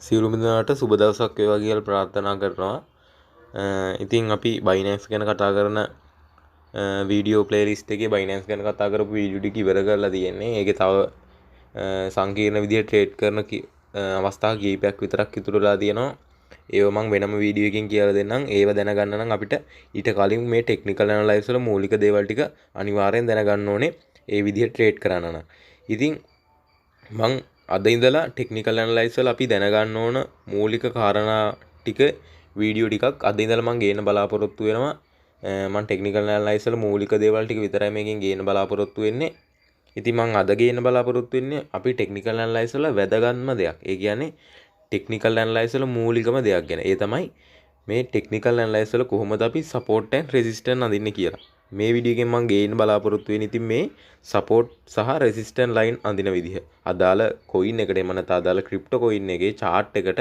සියලුම දෙනාට සුබ දවසක් වේවා කියලා ප්‍රාර්ථනා කරනවා. ඉතින් අපි Binance ගැන කතා කරන වීඩියෝ ප්ලේලිස්ට් එකේ Binance ගැන කතා කරපු වීඩියෝ ටික ඉවර කරලා තියෙන්නේ. ඒකේ තව සංකීර්ණ විදිහට ට්‍රේඩ් කරන අවස්ථා කීපයක් විතරක් ඉතුරුලා තියෙනවා. ඒව මම වෙනම වීඩියෝ එකකින් කියලා දෙන්නම්. ඒව දැනගන්න නම් අපිට ඊට කලින් මේ ටෙක්නිකල් ඇනලයිස් වල මූලික දේවල් ටික අනිවාර්යෙන් දැනගන්න ඕනේ. ඒ විදිහට ට්‍රේඩ් කරන්න නම්. ඉතින් මම අද ඉඳලා ටෙක්නිකල් ඇනලයිස් වල අපි දැනගන්න ඕන මූලික කාරණා ටික වීඩියෝ ටිකක් අද ඉඳලා මම ගේන්න බලාපොරොත්තු වෙනවා. මම ටෙක්නිකල් ඇනලයිස් වල මූලික දේවල් ටික විතරයි මේකෙන් ගේන්න බලාපොරොත්තු වෙන්නේ. ඉතින් මම අද ගේන්න බලාපොරොත්තු වෙන්නේ අපි ටෙක්නිකල් ඇනලයිස් වල වැදගත්ම දෙයක්. ඒ කියන්නේ ටෙක්නිකල් ඇනලයිස් වල මූලිකම දෙයක් ගැන. ඒ තමයි මේ ටෙක්නිකල් ඇනලයිස් වල කොහොමද අපි සපෝට් ඇන්ඩ් රෙසිස්ටන්ට් අඳින්නේ කියලා. මේ වීඩියෝ එකෙන් මම ගේන්න බලාපොරොත්තු වෙන්නේ ඉතින් මේ සපෝට් සහ රෙසිස්ටන්ට් ලයින් අඳින විදිහ. අදාළ කොයින් එකට එම නැත්නම් අදාළ ක්‍රිප්ටෝ කොයින් එකේ chart එකට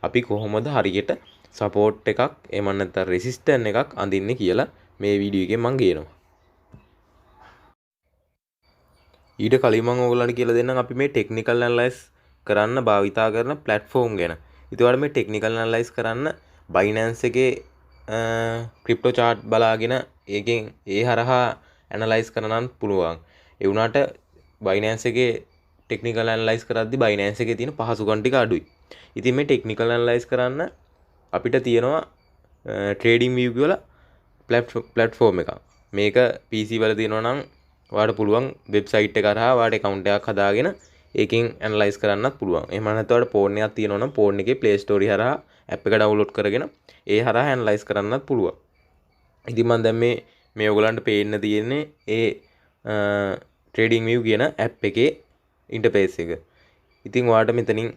අපි කොහොමද හරියට සපෝට් එකක් එම නැත්නම් රෙසිස්ටන්ට් එකක් අඳින්නේ කියලා මේ වීඩියෝ එකෙන් මම ගේනවා. ඊට කලින් මම ඔයගොල්ලන්ට කියලා දෙන්නම් අපි මේ ටෙක්නිකල් ඇනලයිස් කරන්න භාවිතා කරන platform ගැන. ඊට මේ ටෙක්නිකල් ඇනලයිස් කරන්න Binance එකේ ක්‍රිප්ටෝ chart බලාගෙන ඒකෙන් ඒ හරහා ඇනලයිස් කරන්න පුළුවන්. ඒ වුණාට Binance එකේ ටෙක්නිකල් ඇනලයිස් කරද්දී Binance එකේ තියෙන පහසුකම් ටික අඩුයි. ඉතින් මේ ටෙක්නිකල් ඇනලයිස් කරන්න අපිට තියෙනවා trading view කියලා platform එකක්. මේක PC වල තියෙනවා නම් ඔයාලට පුළුවන් වෙබ්සයිට් එක හරහා ඔයාලට account එකක් හදාගෙන ඒකෙන් ඇනලයිස් කරන්නත් පුළුවන්. එහෙම නැත්නම් ඔයාලට ෆෝන් එකක් තියෙනවා නම් ෆෝන් එකේ Play Store හරහා app එක download කරගෙන ඒ හරහා ඇනලයිස් කරන්නත් පුළුවන්. ඉතින් මම දැන් මේ ඔයගලන්ට පේන්න තියෙන්නේ ඒ trading view කියන app එකේ interface එක. ඉතින් ඔයාලට මෙතනින්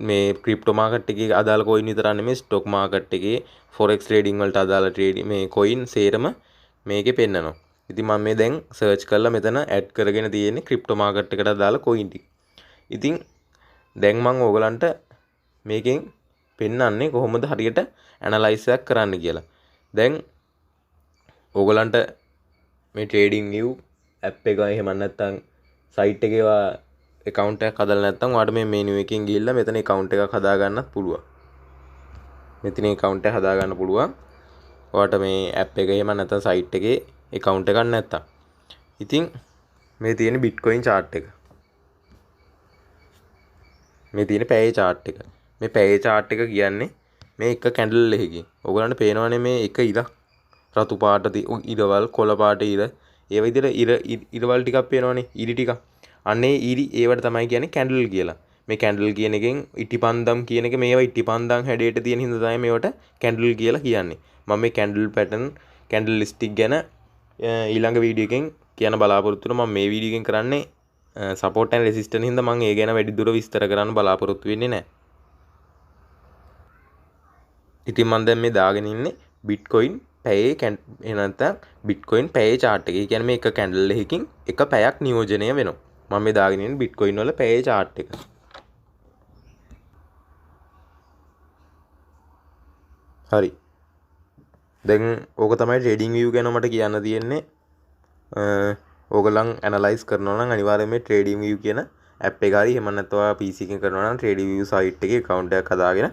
මේ ක්‍රිප්ටෝ මාකට් එකේ අදාළ coin විතරක් නෙමෙයි stock market එකේ forex trading වලට අදාළ trading මේ coin සේරම මේකේ පෙන්නනවා. ඉතින් මම මේ දැන් search කරලා මෙතන add කරගෙන තියෙන්නේ ක්‍රිප්ටෝ මාකට් එකට අදාළ coin ටික. ඉතින් දැන් මම ඔයගලන්ට මේකෙන් පෙන්නන්නේ කොහොමද හරියට ඇනලයිස් එකක් කරන්න කියලා. දැන් ඕගලන්ට මේ trading view app එක එහෙම නැත්නම් site එකේ account එකක් හදලා නැත්නම් ඔයාලට මේ menu එකකින් ගිහිල්ලා මෙතන account එකක් හදා ගන්නත් පුළුවන්. මෙතන account එක හදා ගන්න පුළුවන්. ඔයාලට මේ app එක එහෙම නැත්නම් site එකේ account එකක් නැත්තම්. ඉතින් මේ තියෙන Bitcoin chart එක. මේ තියෙන පැයේ chart එක. මේ පැයේ chart එක කියන්නේ මේ එක කැන්ඩල් එකකින්. ඔයගලන්ට පේනවනේ මේ එක ඉරක් රතු පාට ඉරවල් කොළ පාට ඉර ඒ විදිහට ඉරවල් ටිකක් පේනවනේ ඉරි ටික. අන්නේ ඉරි ඒවට තමයි කියන්නේ කැන්ඩල් කියලා. මේ කැන්ඩල් කියන එකෙන් ඉටිපන්දම් කියන එක මේවා ඉටිපන්දම් හැඩයට තියෙන හින්දා තමයි මේවට කැන්ඩල් කියලා කියන්නේ. මම මේ කැන්ඩල් පැටර්න් කැන්ඩල් ස්ටික් ගැන ඊළඟ වීඩියෝ එකෙන් කියන බලාපොරොත්තු වෙනවා. මම මේ වීඩියෝ එකෙන් කරන්නේ සපෝට් ඇන්ඩ් රෙසිස්ටන්ට් හින්දා මම ඒ ගැන වැඩි දුර විස්තර කරන්න බලාපොරොත්තු වෙන්නේ නැහැ. ඉතින් මම දැන් මේ දාගෙන ඉන්නේ Bitcoin පැයේ නැත්නම් Bitcoin පැයේ chart එක. ඒ කියන්නේ මේ එක කැන්ඩල් එකකින් එක පැයක් නියෝජනය වෙනවා. මම මේ දාගෙන ඉන්නේ Bitcoin වල පැයේ chart එක. හරි. දැන් ඕක තමයි trading view ගැන මට කියන්න තියෙන්නේ. ඕගලන් ඇනලයිස් කරනවා නම් අනිවාර්යයෙන් මේ trading view කියන app එක හරි එහෙම නැත්නම් ඔයා PC එකකින් කරනවා නම් trading view site එකේ account එකක් හදාගෙන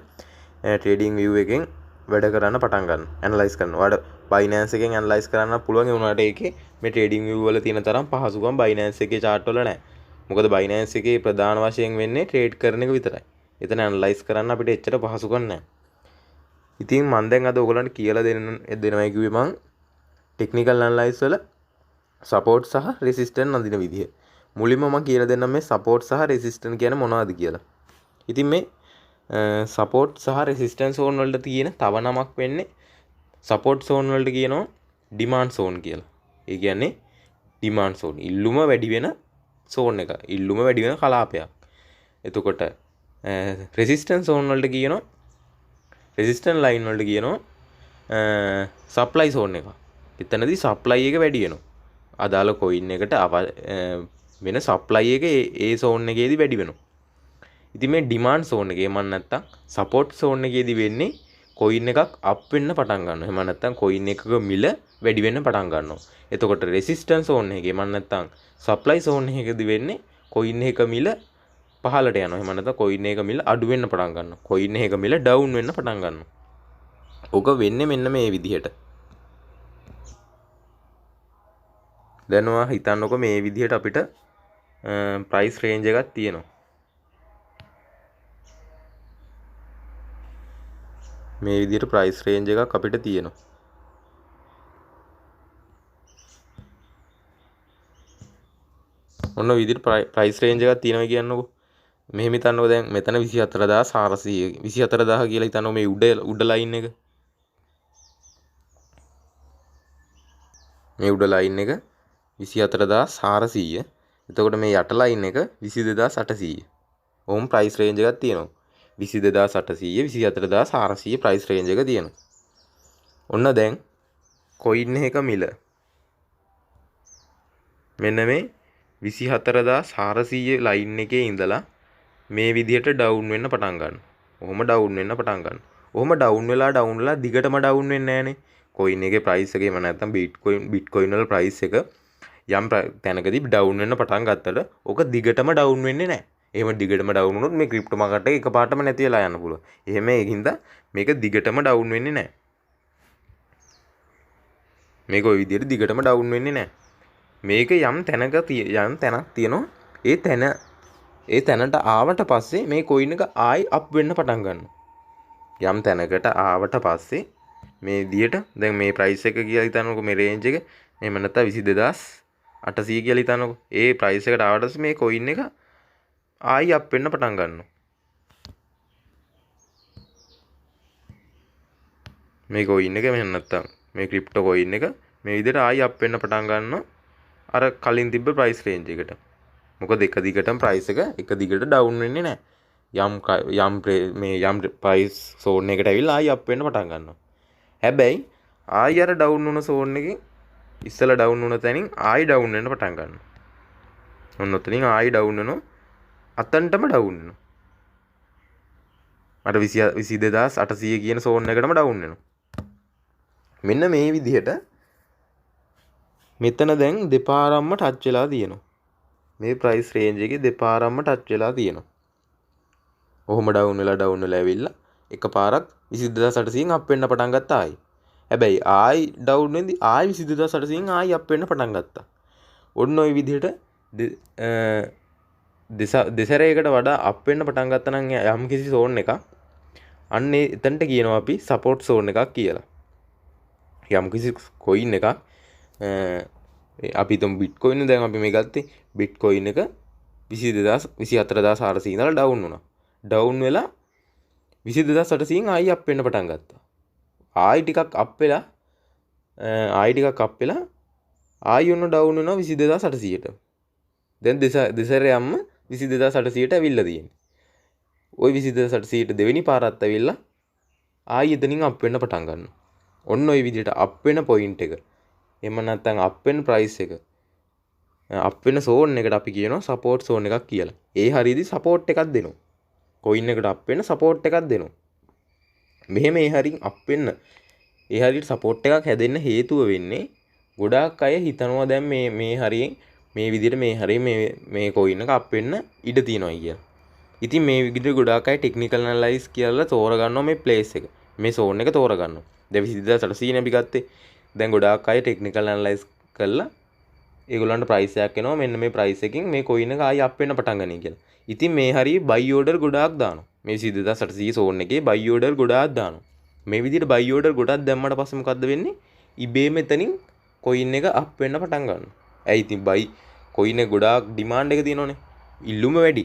trading view එකෙන් වැඩ කරන්න පටන් ගන්න. ඇනලයිස් කරනවා. ඔයාලට Binance එකෙන් ඇනලයිස් කරන්න පුළුවන්. ඒ වුණාට ඒකේ මේ trading view වල තියෙන තරම් පහසුකම් Binance එකේ chart වල නැහැ. මොකද Binance එකේ ප්‍රධාන වශයෙන් වෙන්නේ trade කරන එක විතරයි. එතන ඇනලයිස් කරන්න අපිට එච්චර පහසුකම් නැහැ. ඉතින් මම දැන් අද ඔයගලන්ට කියලා දෙනවයි කිව්වේ මම ටෙක්නිකල් ඇනලයිස් වල සපෝට් සහ රෙසිස්ටන්ට් අඳින විදිහ. මුලින්ම මම කියලා දෙන්නම් මේ සපෝට් සහ රෙසිස්ටන්ට් කියන්නේ මොනවද කියලා. ඉතින් මේ සපෝට් සහ රෙසිස්ටන්ට් zone වලට තියෙන තව නමක් වෙන්නේ සපෝට් zone වලට කියනවා ඩිමාන්ඩ් zone කියලා. ඒ කියන්නේ ඩිමාන්ඩ් zone ඉල්ලුම වැඩි වෙන zone එක. ඉල්ලුම වැඩි වෙන කලාපයක්. එතකොට රෙසිස්ටන්ට් zone වලට කියනවා රෙසිස්ටන්ට් ලයින් වලට කියනවා සප්ලයි zone එක. එතනදී සප්ලයි එක වැඩි වෙනවා. අදාළ coin එකට වෙන සප්ලයි එක ඒ zone එකේදී වැඩි වෙනවා. ඉතින් මේ ඩිමාන්ඩ් zone එකේ මම නැත්තම් සපෝට් zone එකේදී වෙන්නේ coin එකක් අප් වෙන්න පටන් ගන්නවා. එහෙම නැත්තම් coin එකක මිල වැඩි වෙන්න පටන් ගන්නවා. එතකොට resistance zone එකේ මම නැත්තම් supply zone එකේදී වෙන්නේ coin එක මිල පහළට යනවා. එහෙම නැත්නම් කොයින් එක මිල අඩු වෙන්න පටන් ගන්නවා. කොයින් එක මිල ඩවුන් වෙන්න පටන් ගන්නවා. ඔක වෙන්නේ මෙන්න මේ විදිහට. දැන් ඔයා හිතන්නකො මේ විදිහට අපිට ප්‍රයිස් රේන්ජ් එකක් තියෙනවා. මේ විදිහට ප්‍රයිස් රේන්ජ් එකක් අපිට තියෙනවා. ඔන්න විදිහට ප්‍රයිස් රේන්ජ් එකක් තියෙනවා කියන්නකො. මෙහෙම හිතන්නකො දැන් මෙතන 24400 24000 කියලා හිතන්නකො මේ උඩ ලයින් එක. මේ උඩ ලයින් එක 24400. එතකොට මේ යට ලයින් එක 22800. ඔහොම ප්‍රයිස් රේන්ජ් එකක් තියෙනවා. 22800 24400 ප්‍රයිස් රේන්ජ් එක තියෙනවා. ඔන්න දැන් කොයින් එක මිල මෙන්න මේ 24400 ලයින් එකේ ඉඳලා මේ විදිහට ඩවුන් වෙන්න පටන් ගන්නවා. ඔහොම ඩවුන් වෙන්න පටන් ගන්නවා. ඔහොම ඩවුන් වෙලා දිගටම ඩවුන් වෙන්නේ නැහනේ. කොයින් එකේ ප්‍රයිස් එකේම නැත්තම් බිට්කොයින් වල ප්‍රයිස් එක යම් තැනකදී ඩවුන් වෙන්න පටන් ගත්තට ඕක දිගටම ඩවුන් වෙන්නේ නැහැ. එහෙම දිගටම ඩවුන් වුණොත් මේ ක්‍රිප්ටෝ මාකට් එක එකපාරටම නැති වෙලා යන්න පුළුවන්. එහෙම ඒකින්ද මේක දිගටම ඩවුන් වෙන්නේ නැහැ. මේක ওই විදිහට දිගටම ඩවුන් වෙන්නේ නැහැ. මේක යම් තැනක් තියෙනවා. ඒ තැනට ආවට පස්සේ මේ කොයින් එක ආයි අප් වෙන්න පටන් ගන්නවා. යම් තැනකට ආවට පස්සේ මේ විදිහට දැන් මේ ප්‍රයිස් එක කියලා හිතන්නකො මේ රේන්ජ් එක. එහෙම නැත්නම් 22800 කියලා හිතන්නකො. ඒ ප්‍රයිස් එකට ආවට පස්සේ මේ කොයින් එක ආයි අප් වෙන්න පටන් ගන්නවා. මේ කොයින් එක මෙහෙම නැත්නම් මේ ක්‍රිප්ටෝ කොයින් එක මේ විදිහට ආයි අප් වෙන්න පටන් ගන්නවා. අර කලින් තිබ්බ ප්‍රයිස් රේන්ජ් එකට. මොකද එක දිගටම ප්‍රයිස් එක දිගට ඩවුන් වෙන්නේ නැහැ. යම් ප්‍රයිස් සෝන් එකට ඇවිල්ලා ආයි අප් වෙන්න පටන් ගන්නවා. හැබැයි ආයි අර ඩවුන් වුණ සෝන් එකෙන් ඉස්සලා ඩවුන් වුණ තැනින් ආයි ඩවුන් වෙන්න පටන් ගන්නවා. ඔන්න ඔතනින් ආයි ඩවුන් වෙනවා. අතන්ටම ඩවුන් වෙනවා. අර 22800 කියන සෝන් එකටම ඩවුන් වෙනවා. මෙන්න මේ විදිහට මෙතන දැන් දෙපාරක්ම ටච් වෙලා තියෙනවා. මේ ප්‍රයිස් රේන්ජ් එකේ දෙපාරක්ම ටච් වෙලා තියෙනවා. ඔහොම ඩවුන් වෙලා ඇවිල්ලා එකපාරක් 22800න් අප් වෙන්න පටන් ගත්තා ආයි. හැබැයි ආයි ඩවුන් වෙද්දි ආයි 22800න් ආයි අප් වෙන්න පටන් ගත්තා. ඔන්න ඔය විදිහට දෙසරයකට වඩා අප් වෙන්න පටන් ගත්තා නම් යම් කිසි සෝන් එකක් අන්න එතනට කියනවා අපි සපෝට් සෝන් එකක් කියලා. යම් කිසි කොයින් එකක් අපි තුම් බිට්කොයින් දැන් අපි මේ ගත්තේ බිට්කොයින් එක 24400 ඉඳලා ඩවුන් වුණා. ඩවුන් වෙලා 22800න් ආයි අප් වෙන්න පටන් ගත්තා. ආයි ටිකක් අප් වෙලා ආයි ඔන්න ඩවුන් වෙනවා 22800ට. දැන් දෙසරයක්ම 22800ට ඇවිල්ලා තියෙන්නේ. ওই 22800ට දෙවෙනි පාරත් ඇවිල්ලා ආයි එතනින් අප් වෙන්න පටන් ගන්නවා. ඔන්න ඔය විදිහට අප් වෙන පොයින්ට් එක එහෙම නැත්නම් අප් වෙන ප්‍රයිස් එක අප් වෙන සෝන් එකට අපි කියනවා සපෝට් සෝන් එකක් කියලා. ඒ හරියදී සපෝට් එකක් දෙනවා. කොයින් එකට අප් වෙන සපෝට් එකක් දෙනවා. මෙහෙම ඒ හරියින් අප් වෙන්න ඒ හරියට සපෝට් එකක් හැදෙන්න හේතුව වෙන්නේ ගොඩාක් අය හිතනවා දැන් මේ හරියෙන් මේ විදිහට මේ කොයින් එක අප් වෙන්න ඉඩ තියෙනවා කියලා. ඉතින් මේ විදිහට ගොඩාක් අය ටෙක්නිකල් ඇනලයිස් කියලා තෝරගන්නවා මේ ප්ලේස් එක. මේ සෝන් එක තෝරගන්නවා. දැන් 22800 අපි ගත්තේ. දැන් ගොඩාක් අය ටෙක්නිකල් ඇනලයිස් කරලා ඒගොල්ලන්ට ප්‍රයිස් එකක් එනවා මෙන්න මේ ප්‍රයිස් එකකින් මේ කොයින් එක ආයි අප් වෙන්න පටන් ගනී කියලා. ඉතින් මේ හරිය බයි ඕඩර් ගොඩාක් දානවා. මේ 22800 සෝන් එකේ බයි ඕඩර් ගොඩාක් දානවා. මේ විදිහට බයි ඕඩර් ගොඩක් දැම්මට පස්සේ මොකද්ද වෙන්නේ? ඉබේම එතනින් කොයින් එක අප් වෙන්න පටන් ගන්නවා. ඇයි ඉතින් බයි කොයින් එක ගොඩාක් ඩිමාන්ඩ් එක තියෙනවනේ. ඉල්ලුම වැඩි.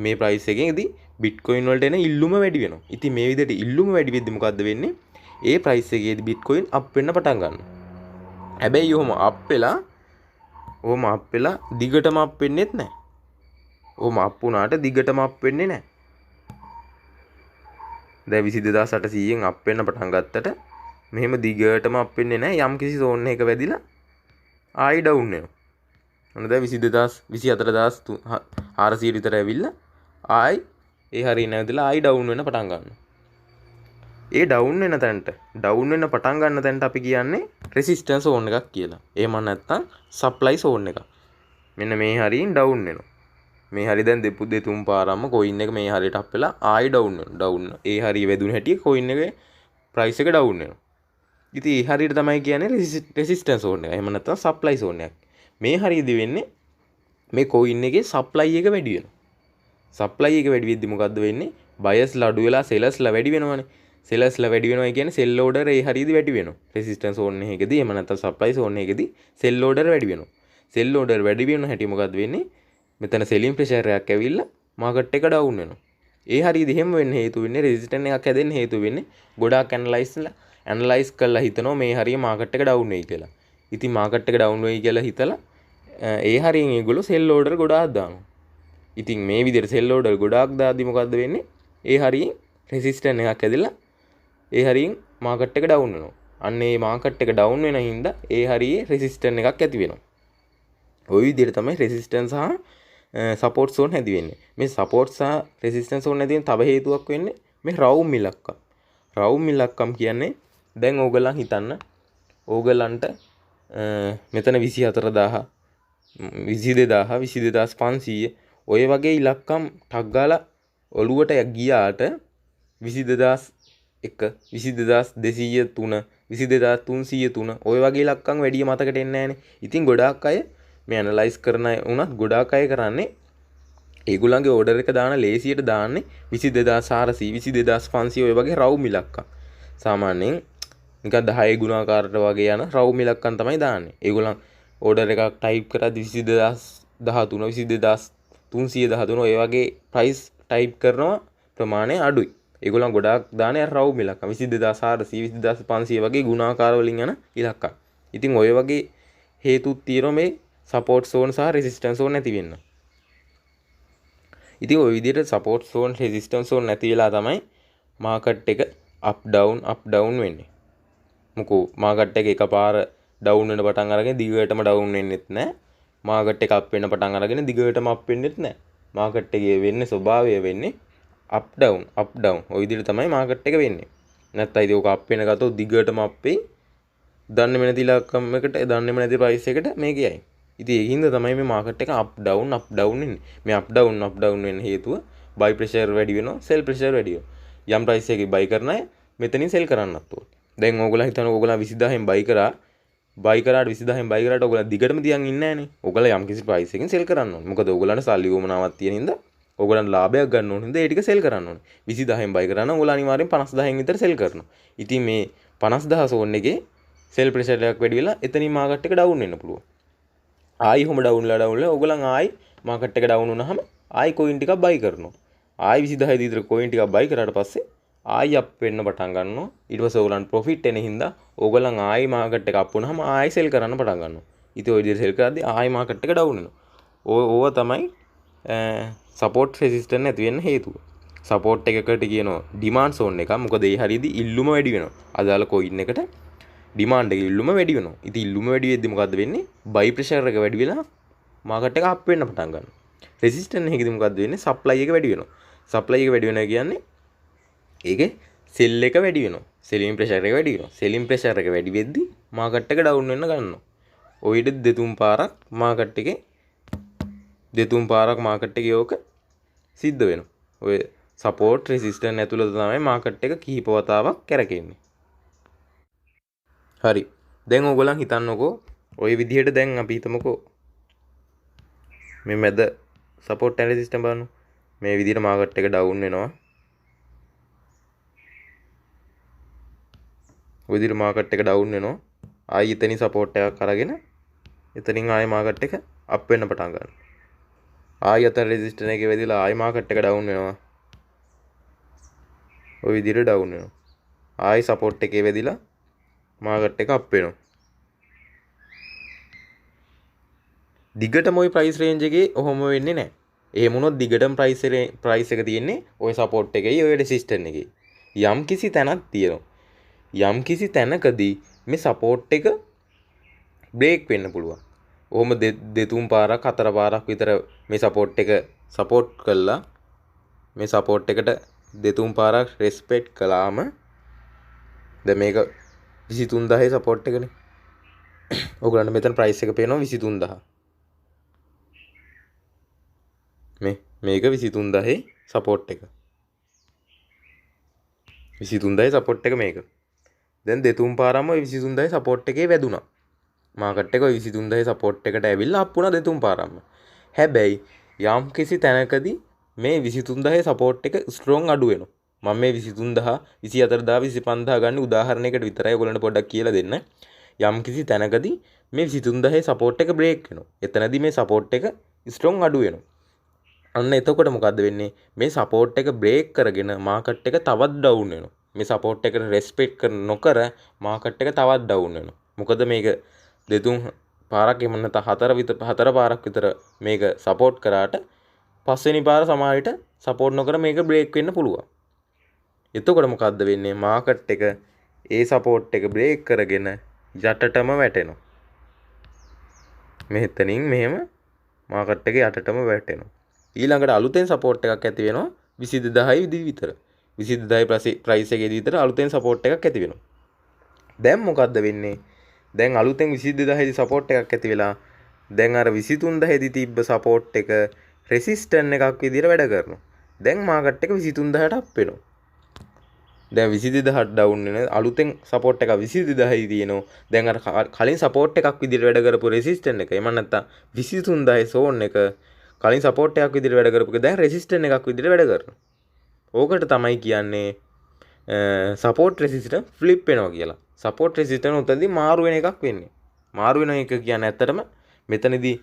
මේ ප්‍රයිස් එකේදී බිට්කොයින් වලට එන ඉල්ලුම වැඩි වෙනවා. ඉතින් මේ විදිහට ඉල්ලුම වැඩි වෙද්දි මොකද්ද වෙන්නේ? ඒ ප්‍රයිස් එකේදී බිට්කොයින් අප් වෙන්න පටන් ගන්නවා. හැබැයි ඔහොම අප් වෙලා දිගටම අප් වෙන්නේත් නැහැ. ඔහොම අප් වුණාට දිගටම අප් වෙන්නේ නැහැ. දැන් 22800න් අප් වෙන්න පටන් ගත්තට මෙහෙම දිගටම අප් වෙන්නේ නැහැ. යම් කිසි සෝන් එකක වැදිලා ආයි ඩවුන් වෙනවා. මොන දැන් 24400 විතර ඇවිල්ලා ආයි ඒ හරිය නැවතිලා ආයි ඩවුන් වෙන්න පටන් ගන්නවා. ඒ ඩවුන් වෙන පටන් ගන්න තැනට අපි කියන්නේ රෙසිස්ටන්ස් සෝන් එකක් කියලා. එහෙම නැත්නම් සප්ලයි සෝන් එකක්. මෙන්න මේ හරියින් ඩවුන් වෙනවා. මේ හරිය දැන් දෙතුන් පාරක්ම coin එක මේ හරියට අප් වෙලා ආයි ඩවුන් ඒ හරිය වැදුන හැටි coin එකේ price එක ඩවුන් වෙනවා. ඉතින් ඒ හරියට තමයි කියන්නේ resistance zone එක. එහෙම නැත්නම් supply zone එකක්. මේ හරියදී වෙන්නේ මේ coin එකේ supply එක වැඩි වෙනවා. supply එක වැඩි වෙද්දි මොකද්ද වෙන්නේ? buyers ලා අඩු වෙලා sellers ලා වැඩි වෙනවනේ. sellers ලා වැඩි වෙනවා කියන්නේ sell order ඒ හරියදී වැඩි වෙනවා. resistance zone එකේදී එහෙම නැත්නම් supply zone එකේදී sell order වැඩි වෙනවා. sell order වැඩි වෙන හැටි මොකද්ද වෙන්නේ? මෙතන selling pressure එකක් ඇවිල්ලා market එක down වෙනවා. ඒ හරියදී එහෙම වෙන්න හේතු වෙන්නේ resistance එකක් හැදෙන්න හේතු වෙන්නේ ගොඩාක් ඇනලයිස් කරලා හිතනවා මේ හරිය මාකට් එක ඩවුන් වෙයි කියලා. ඉතින් මාකට් එක ඩවුන් වෙයි කියලා හිතලා ඒ හරියෙන් ඒගොල්ලෝ සෙල් ඕඩර් ගොඩාක් දානවා. ඉතින් මේ විදිහට සෙල් ඕඩර් ගොඩාක් දාද්දි මොකද්ද වෙන්නේ? ඒ හරියෙන් රෙසිස්ටන්ස් එකක් ඇදලා ඒ හරියෙන් මාකට් එක ඩවුන් වෙනවා. අන්න ඒ මාකට් එක ඩවුන් වෙන හින්දා ඒ හරියේ රෙසිස්ටන්ස් එකක් ඇති වෙනවා. ওই විදිහට තමයි රෙසිස්ටන්ස් සහ සපෝට් සෝන් හැදි වෙන්නේ. මේ සපෝට් සහ රෙසිස්ටන්ස් සෝන් නැති වෙන තව හේතුවක් වෙන්නේ මේ රවුම් ඉලක්කම්. රවුම් ඉලක්කම් කියන්නේ දැන් ඕගොල්ලන් හිතන්න ඕගොල්ලන්ට මෙතන 24000 22000 22500 ඔය වගේ ඉලක්කම් ටක් ගාලා ඔලුවට ගියාට 22001 22203 22303 ඔය වගේ ඉලක්කම් වැඩි මතකට එන්නේ නැහනේ. ඉතින් ගොඩාක් අය මේ ඇනලයිස් කරන අය උනත් ගොඩාක් අය කරන්නේ ඒගොල්ලන්ගේ ඕඩර් එක දාන ලේසියට දාන්නේ 22400 22500 ඔය වගේ රවුම් ඉලක්කම්. සාමාන්‍යයෙන් නිකන් 10 ගුණාකාරට වගේ යන රවුම් ඉලක්කම් තමයි දාන්නේ. ඒගොල්ලන් ඕඩර් එකක් ටයිප් කරද්දි 20013 22313 ඔය වගේ ප්‍රයිස් ටයිප් කරනවා ප්‍රමාණය අඩුයි. ඒගොල්ලන් ගොඩාක් දාන්නේ රවුම් ඉලක්කම් 22400 22500 වගේ ගුණාකාර වලින් යන ඉලක්කම්. ඉතින් ඔය වගේ හේතුත් තියෙනවා මේ සපෝට් සෝන් සහ රෙසිස්ටන්ස් සෝන් නැති වෙන්න. ඉතින් ওই විදිහට සපෝට් සෝන් රෙසිස්ටන්ස් සෝන් නැති වෙලා තමයි මාකට් එක අප් ඩවුන් වෙන්නේ. මොකෝ මාකට් එක එකපාර ඩවුන් වෙන පටන් අරගෙන දිගටම ඩවුන් වෙන්නෙත් නැහැ. මාකට් එක අප් වෙන පටන් අරගෙන දිගටම අප් වෙන්නෙත් නැහැ. මාකට් එකේ වෙන්නේ ස්වභාවය වෙන්නේ අප් ඩවුන්. ওই විදිහට තමයි මාකට් එක වෙන්නේ. නැත්නම් ඉතින් ඔක අප් වෙන ගත්තොත් දිගටම අප් වෙයි. දන්නේම නැති ඉලක්කම් එකට දන්නේම නැති ප්‍රයිස් එකට මේක යයි. ඉතින් ඒකින්ද තමයි මේ මාකට් එක අප් ඩවුන් වෙන්නේ. මේ අප් ඩවුන් වෙන්න හේතුව බයි ප්‍රෙෂර් වැඩි වෙනවා, සෙල් ප්‍රෙෂර් වැඩි වෙනවා. යම් ප්‍රයිස් එකකින් බයි කරන අය මෙතනින් සෙල් කරන්නත් ඕනේ. දැන් ඕගොල්ලෝ හිතන ඕගොල්ලෝ 20000න් බයි කරාට 20000න් බයි කරාට ඕගොල්ලෝ දිගටම තියන් ඉන්නේ නැහනේ. ඕගොල්ලෝ යම් කිසි ප්‍රයිස් එකකින් සෙල් කරන්න ඕනේ. මොකද ඕගොල්ලන්ට සල්ලි වුමනාවක් තියෙන හින්දා ඕගොල්ලන්ට ලාභයක් ගන්න ඕන හින්දා ඒ ටික සෙල් කරන්න ඕනේ. 20000න් බයි කරා නම් ඕගොල්ලෝ අනිවාර්යෙන් 50000න් විතර සෙල් කරනවා. ඉතින් මේ 50000 සෝන් එකේ සෙල් ප්‍රෙෂර් එකක් වැඩි වෙලා එතනින් මාකට් එක ඩවුන් වෙන්න පුළුවන්. ආයි කොහොම ඩවුන්ලා ඕගොල්ලන් ආයි මාකට් එක ඩවුන් වුණාම ආයි කොයින් ටිකක් බයි කරනවා. ආයි 20000 විතර කොයින් ටිකක් බයි කරාට පස්සේ ආයි අප් වෙන්න පටන් ගන්නවා. ඊට පස්සේ ඕගොල්ලන්ට ප්‍රොෆිට් එන හින්දා ඕගොල්ලන් ආයි මාකට් එක අප් වුණාම ආයි සෙල් කරන්න පටන් ගන්නවා. ඉතින් ওই විදිහට සෙල් කරද්දී ආයි මාකට් එක ඩවුන් වෙනවා. ඕව තමයි සපෝට් රෙසිස්ටන්ස් නැති වෙන්න හේතුව. සපෝට් එකකට කියනවා ඩිමාන්ඩ් සෝන් එක. මොකද ඒ හරියදී ඉල්ලුම වැඩි වෙනවා. අදාළ කොයින් එකට ඩිමාන්ඩ් එක ඉල්ලුම වැඩි වෙනවා. ඉතින් ඉල්ලුම වැඩි වෙද්දි මොකද්ද වෙන්නේ? බයි ප්‍රෙෂර් එක වැඩි වෙලා මාකට් එක අප් වෙන්න පටන් ගන්නවා. රෙසිස්ටන්ස් එකේදී මොකද්ද වෙන්නේ? සප්ලයි එක වැඩි වෙනවා. සප්ලයි එක වැඩි වෙනවා කියන්නේ ඒකේ සෙල් එක වැඩි වෙනවා. සෙලින් ප්‍රෙෂර් එක වැඩි වෙනවා. සෙලින් ප්‍රෙෂර් එක වැඩි වෙද්දි මාකට් එක ඩවුන් වෙන්න ගන්නවා. ඔය විදිහට දෙතුන් පාරක් මාකට් එකේ ඕක සිද්ධ වෙනවා. ඔය සපෝට් රෙසිස්ටන්ස් ඇතුළත තමයි මාකට් එක කිහිප වතාවක් කැරකෙන්නේ. හරි. දැන් ඕගොල්ලන් හිතන්නකෝ ඔය විදිහට දැන් අපි හිතමුකෝ මේ මැද සපෝට් ඇන්ඩ් රෙසිස්ටන්ස් බලන්න. මේ විදිහට මාකට් එක ඩවුන් වෙනවා. ඔය විදිහට මාකට් එක ඩවුන් වෙනවා. ආයි එතනින් සපෝට් එකක් අරගෙන එතනින් ආයි මාකට් එක අප් වෙන්න පටන් ගන්නවා. ආයි අතන රෙසිස්ටන්ස් එකේ වැදිලා ආයි මාකට් එක ඩවුන් වෙනවා. ඔය විදිහට ඩවුන් වෙනවා. ආයි සපෝට් එකේ වැදිලා මාකට් එක අප් වෙනවා. දිගටම ওই ප්‍රයිස් රේන්ජ් එකේ ඔහොම වෙන්නේ නැහැ. එහෙම වුණොත් දිගටම ප්‍රයිස් එක තියෙන්නේ ওই සපෝට් එකේ ওই රෙසිස්ටන්ස් එකේ. යම් කිසි තැනක් තියෙනවා. යම් කිසි තැනකදී මේ සපෝට් එක බ්‍රේක් වෙන්න පුළුවන්. ඔහොම දෙතුන් පාරක් හතර පාරක් විතර මේ සපෝට් එක සපෝට් කළා. මේ සපෝට් එකට දෙතුන් පාරක් රෙස්පෙක්ට් කළාම දැන් මේක 23000 සපෝට් එකනේ. ඔයගොල්ලන්ට මෙතන ප්‍රයිස් එක පේනවා 23000. මේක 23,000 සපෝට් එක. 23,000 සපෝට් එක මේක. දැන් දෙතුන් පාරම 23,000 සපෝට් එකේ වැදුනා. මාකට් එක 23,000 සපෝට් එකට ඇවිල්ලා අප් වුණා දෙතුන් පාරම. හැබැයි යම් කිසි තැනකදී මේ 23,000 සපෝට් එක ස්ට්‍රෝං අඩු වෙනවා. මම මේ 23,000 24,000 25,000 ගන්න උදාහරණයකට විතරයි ඔයගොල්ලන්ට පොඩ්ඩක් කියලා දෙන්න. යම් කිසි තැනකදී මේ 23,000 සපෝට් එක බ්‍රේක් වෙනවා. එතනදී මේ සපෝට් එක ස්ට්‍රෝං අඩු වෙනවා. අන්න එතකොට මොකද්ද වෙන්නේ? මේ සපෝට් එක බ්‍රේක් කරගෙන මාකට් එක තවත් ඩවුන් වෙනවා. මේ සපෝට් එකට රෙස්පෙක්ට් නොකර මාකට් එක තවත් ඩවුන් වෙනවා. මොකද මේක දෙතුන් පාරක් එම නැත්නම් හතර පාරක් විතර මේක සපෝට් කරාට පස්වෙනි පාර සමහරවිට සපෝට් නොකර මේක බ්‍රේක් වෙන්න පුළුවන්. එතකොට මොකද්ද වෙන්නේ? මාකට් එක ඒ සපෝට් එක බ්‍රේක් කරගෙන යටටම වැටෙනවා. මෙතනින් මෙහෙම මාකට් එක යටටම වැටෙනවා. ඊළඟට අලුතෙන් සපෝට් එකක් ඇති වෙනවා 22,000 විතර. 22,000 ප්‍රයිස් එකේදී විතර අලුතෙන් සපෝට් එකක් ඇති වෙනවා. දැන් මොකද්ද වෙන්නේ? දැන් අලුතෙන් 22,000 සපෝට් එකක් ඇති වෙලා දැන් අර 23,000 තිබ්බ සපෝට් එක රෙසිස්ටන්ට් එකක් විදිහට වැඩ කරනවා. දැන් මාකට් එක 23,000ට අප් වෙනවා. දැන් 22,000ට ඩවුන් වෙන අලුතෙන් සපෝට් එකක් 22,000 තියෙනවා. දැන් අර කලින් සපෝට් එකක් විදිහට වැඩ කරපු රෙසිස්ටන්ට් එක එමන් නැත්තම් 23,000 සෝන් එක කලින් සපෝට් එකක් විදිහට වැඩ කරපු එක දැන් රෙසිස්ටන්ට් එකක් විදිහට වැඩ කරනවා. ඕකට තමයි කියන්නේ සපෝට් රෙසිස්ටන්ට් ෆ්ලිප් වෙනවා කියලා. සපෝට් රෙසිස්ටන්ට් උතනදී මාරු වෙන එකක් වෙන්නේ. මාරු වෙන එක කියන්නේ ඇත්තටම මෙතනදී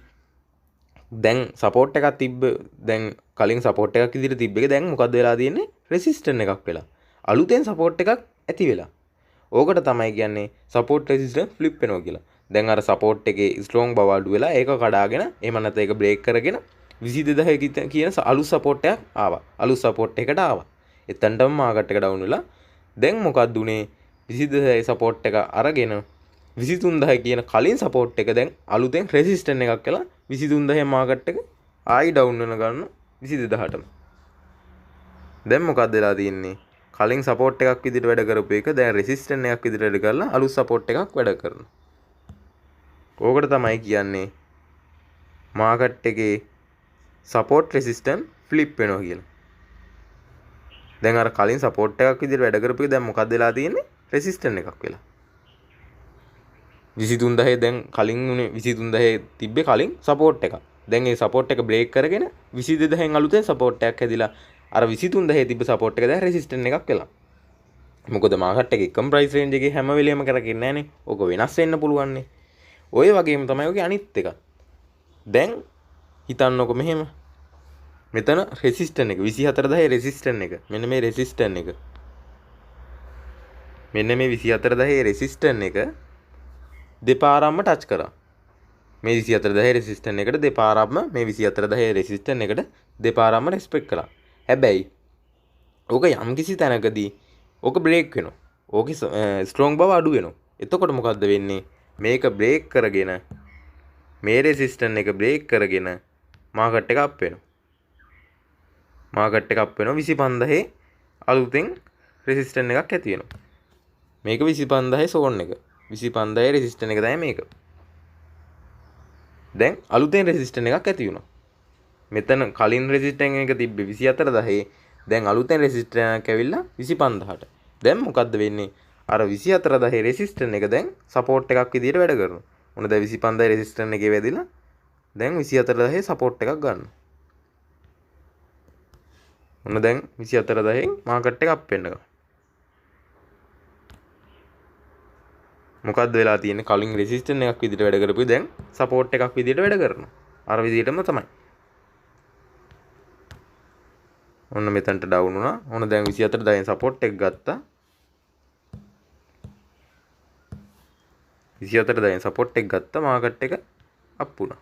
දැන් සපෝට් එකක් තිබ්බ දැන් කලින් සපෝට් එකක් විදිහට තිබ්බ එක දැන් මොකද්ද වෙලා තියෙන්නේ? රෙසිස්ටන්ට් එකක් වෙලා. අලුතෙන් සපෝට් එකක් ඇති වෙලා. ඕකට තමයි කියන්නේ සපෝට් රෙසිස්ටන්ට් ෆ්ලිප් වෙනවා කියලා. දැන් අර සපෝට් එකේ ස්ට්‍රෝං බව අඩු වෙලා ඒක කඩාගෙන එහෙම නැත්නම් ඒක බ්‍රේක් කරගෙන 22,000 කියන අලුත් සපෝට් එකක් ආවා. අලුත් සපෝට් එකකට ආවා. එතනටම මාකට් එක ඩවුන් වෙලා දැන් මොකක්ද උනේ? 22,000 සපෝට් එක අරගෙන 23,000 කියන කලින් සපෝට් එක දැන් අලුතෙන් රෙසිස්ටන්ට් එකක් කියලා 23,000 මාකට් එක ආයි ඩවුන් වෙන ගන්න 22,000ටම. දැන් මොකක්ද වෙලා තියෙන්නේ? කලින් සපෝට් එකක් විදිහට වැඩ කරපු එක දැන් රෙසිස්ටන්ට් එකක් විදිහට වැඩ කරලා අලුත් සපෝට් එකක් වැඩ කරනවා. ඕකට තමයි කියන්නේ මාකට් එකේ සපෝට් රෙසිස්ටන්ට් ෆ්ලිප් වෙනවා කියලා. දැන් අර කලින් සපෝට් එකක් විදිහට වැඩ කරපු එක දැන් මොකක්ද වෙලා තියෙන්නේ? රෙසිස්ටන්ට් එකක් වෙලා. 23,000 දැන් කලින් උනේ 23,000 තිබ්බේ කලින් සපෝට් එකක්. දැන් ඒ සපෝට් එක බ්‍රේක් කරගෙන 22,000 අලුතෙන් සපෝට් එකක් හැදිලා අර 23,000 තිබ්බ සපෝට් එක දැන් රෙසිස්ටන්ට් එකක් වෙලා. මොකද මාකට් එකේ එකම ප්‍රයිස් රේන්ජ් එකේ හැම වෙලෙම කරකින්නේ නැහනේ. ඕක වෙනස් වෙන්න පුළුවන් නේ. ඔය වගේම තමයි ඔගේ අනිත් එක. දැන් හිතන්නකො මෙහෙම. මෙතන රෙසිස්ටන්ට් එක 24,000 රෙසිස්ටන්ට් එක. මෙන්න මේ රෙසිස්ටන්ට් එක. මෙන්න මේ 24,000 රෙසිස්ටන්ට් එක දෙපාරක්ම ටච් කරා. මේ 24,000 රෙසිස්ටන්ට් එකට දෙපාරක්ම මේ 24,000 රෙසිස්ටන්ට් එකට දෙපාරක්ම රෙස්පෙක්ට් කළා. හැබැයි ඕක යම්කිසි තැනකදී ඕක බ්‍රේක් වෙනවා. ඕකේ ස්ට්‍රෝං බව අඩු වෙනවා. එතකොට මොකද්ද වෙන්නේ? මේක බ්‍රේක් කරගෙන මේ රෙසිස්ටන්ට් එක බ්‍රේක් කරගෙන මාකට් එක අප් වෙනවා. මාකට් එක අප් වෙනවා 25,000 අලුතෙන් රෙසිස්ටන්ට් එකක් ඇති වෙනවා. මේක 25,000 සෝන් එක. 25,000 රෙසිස්ටන්ට් එක තමයි මේක. දැන් අලුතෙන් රෙසිස්ටන්ට් එකක් ඇති වුණා. මෙතන කලින් රෙසිස්ටන්ට් එක තිබ්බේ 24,000. දැන් අලුතෙන් රෙසිස්ටන්ට් එකක් ඇවිල්ලා 25,000ට. දැන් මොකද්ද වෙන්නේ? අර 24,000 රෙසිස්ටන්ට් එක දැන් සපෝට් එකක් විදිහට වැඩ කරනවා. මොන දැන් 25,000 රෙසිස්ටන්ට් එකේ වැදිලා දැන් 24,000 සපෝට් එකක් ගන්නවා. මොන දැන් 24,000 මාකට් එක අප් වෙන්න ගන්නවා. මොකද්ද වෙලා තියෙන්නේ? කලින් රෙසිස්ටන්ට් එකක් විදිහට වැඩ කරපු දැන් සපෝට් එකක් විදිහට වැඩ කරනවා. අර විදිහටම තමයි. ඔන්න මෙතනට ඩවුන් වුණා. ඔන්න දැන් 24,000 සපෝට් එක ගත්තා. 24,000 සපෝට් එක ගත්තා. මාකට් එක අප් වුණා.